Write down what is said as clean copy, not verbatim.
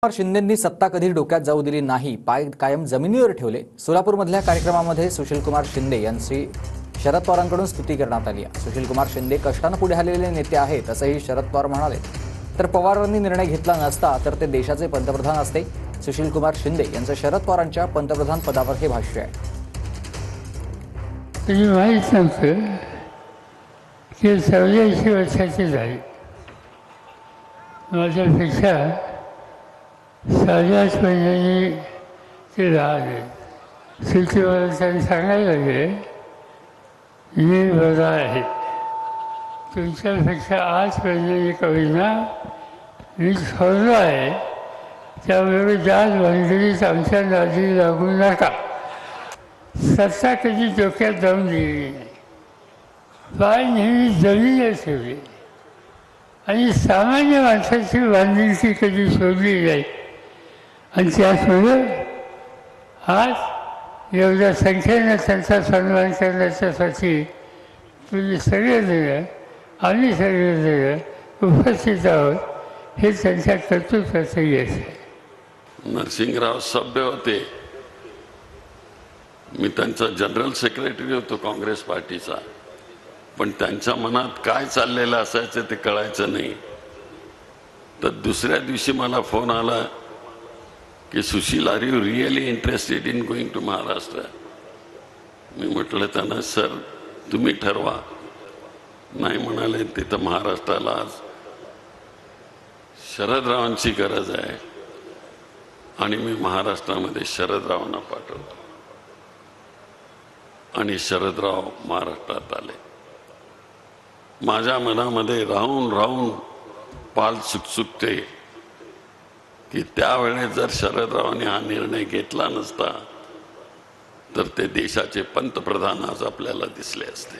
कुमार शिंदेंनी सत्ता कधी डोक्यात जाऊ दिली नाही, पाय कायम जमिनीवर ठेवले। सोलापूरमधल्या कार्यक्रमामध्ये सुशीलकुमार शिंदे यांची शरद पवारांकडून स्तुती करण्यात आली। सुशीलकुमार शिंदे कष्टाने पुढे आलेले नेते आहेत असंही शरद पवार म्हणाले। तर पवारांनी निर्णय घेतला नसता तर ते देशाचे पंतप्रधान असते। सुशीलकुमार शिंदे यांचं शरद पवारांच्या पंतप्रधान पदावर हे भाष्य आहे। तुम्ही माहीत नव्हतं की 84 वर्षाची झाली, माझ्यापेक्षा 5.5 महिन्यांनी ते राहिले। सुशीलकुमार त्यांनी सांगायला लागले, मी बरा आहे, तुमच्यापेक्षा 8 महिन्यांनी कवीना मी ठरलो आहे, त्यामुळे जात भानगडीत आमच्या नादी लागू नका। सत्ता कधी डोक्यात जाऊन दिली नाही, पाय नेहमी जमिनीवर ठेवले आणि सामान्य माणसाची बांधिलकी कधी सोडली नाही। आणि त्याचमुळे आज एवढ्या संख्येने त्यांचा सन्मान करण्याच्यासाठी तुम्ही सगळेजण आम्ही सगळेजण उपस्थित आहोत, हे त्यांच्या कर्तृत्वाचं यश आहे। नरसिंगराव सभ्य होते, मी त्यांचा जनरल सेक्रेटरी होतो काँग्रेस पार्टीचा, पण त्यांच्या मनात काय चाललेलं असायचं ते कळायचं नाही। तर दुसऱ्या दिवशी मला फोन आला की Sushil, are you really interested in going to Maharashtra? मी म्हटलं त्यांना, सर तुम्ही ठरवा। नाही म्हणाले, तिथं महाराष्ट्राला आज शरदरावांची गरज आहे आणि मी महाराष्ट्रामध्ये शरदरावांना पाठवतो। आणि शरदराव महाराष्ट्रात आले। माझ्या मनामध्ये राहून राहून पाल चुकचुकते की त्यावेळेस जर शरदरावांनी हा निर्णय घेतला नसता तर ते देशाचे पंतप्रधान आज आपल्याला दिसले असते।